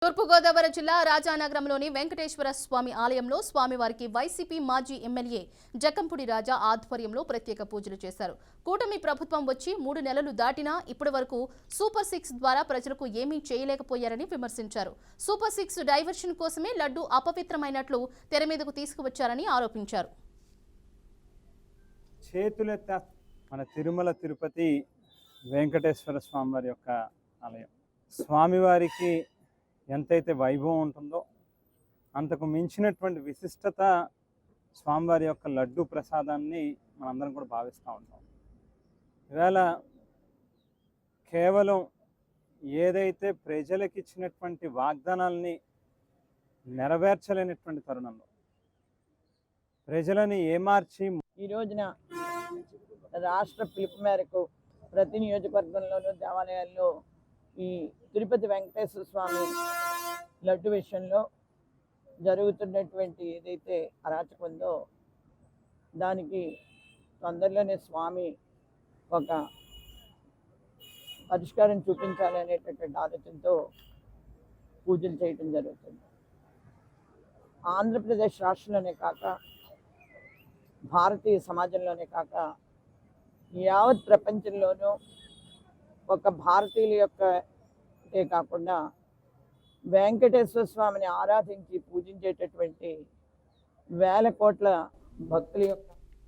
తూర్పుగోదావరి జిల్లా రాజానగరంలోని వెంకటేశ్వర స్వామి ఆలయంలో స్వామివారికి వైసీపీ మాజీ ఎమ్మెల్యే జకంపూడి రాజా ఆధ్వర్యంలో ప్రత్యేక పూజలు చేశారు. కూటమి ప్రభుత్వం వచ్చి 3 నెలలు దాటినా ఇప్పటి వరకు సూపర్ 6 ద్వారా ప్రజలకు ఏమీ చేయలేకపోయారని విమర్శించారు. సూపర్ 6 డైవర్షన్ కోసమే లడ్డు అపవిత్రమైనట్లు తెర మీదకు తీసుకువచ్చారని ఆరోపించారు. మన తిరుమల తిరుపతి వెంకటేశ్వర స్వామివారి యొక్క ఆలయం. స్వామివారికి ఎంతైతే వైభవం ఉంటుందో అంతకు మించినటువంటి విశిష్టత స్వామివారి యొక్క లడ్డు ప్రసాదాన్ని మనందరం కూడా భావిస్తూ ఉంటాం. ఇవాళ కేవలం ఏదైతే ప్రజలకు ఇచ్చినటువంటి వాగ్దానాలని నెరవేర్చలేనటువంటి తరుణంలో ప్రజలని ఏమార్చి ఈ రోజున రాష్ట్ర పిలుపు మేరకు ప్రతి నియోజకవర్గంలోనూ దేవాలయాల్లో ఈ తిరుపతి వెంకటేశ్వర స్వామి లడ్డు విషయంలో జరుగుతున్నటువంటి ఏదైతే అరాచకం ఉందో దానికి తొందరలోనే స్వామి ఒక పరిష్కారం చూపించాలి అనేటటువంటి ఆలోచనతో పూజలు చేయటం జరుగుతుంది. ఆంధ్రప్రదేశ్ రాష్ట్రంలోనే కాక భారతీయ సమాజంలోనే కాక యావత్ ప్రపంచంలోనూ ఒక భారతీయుల యొక్కే కాకుండా వెంకటేశ్వర స్వామిని ఆరాధించి పూజించేటటువంటి వేల కోట్ల భక్తుల యొక్క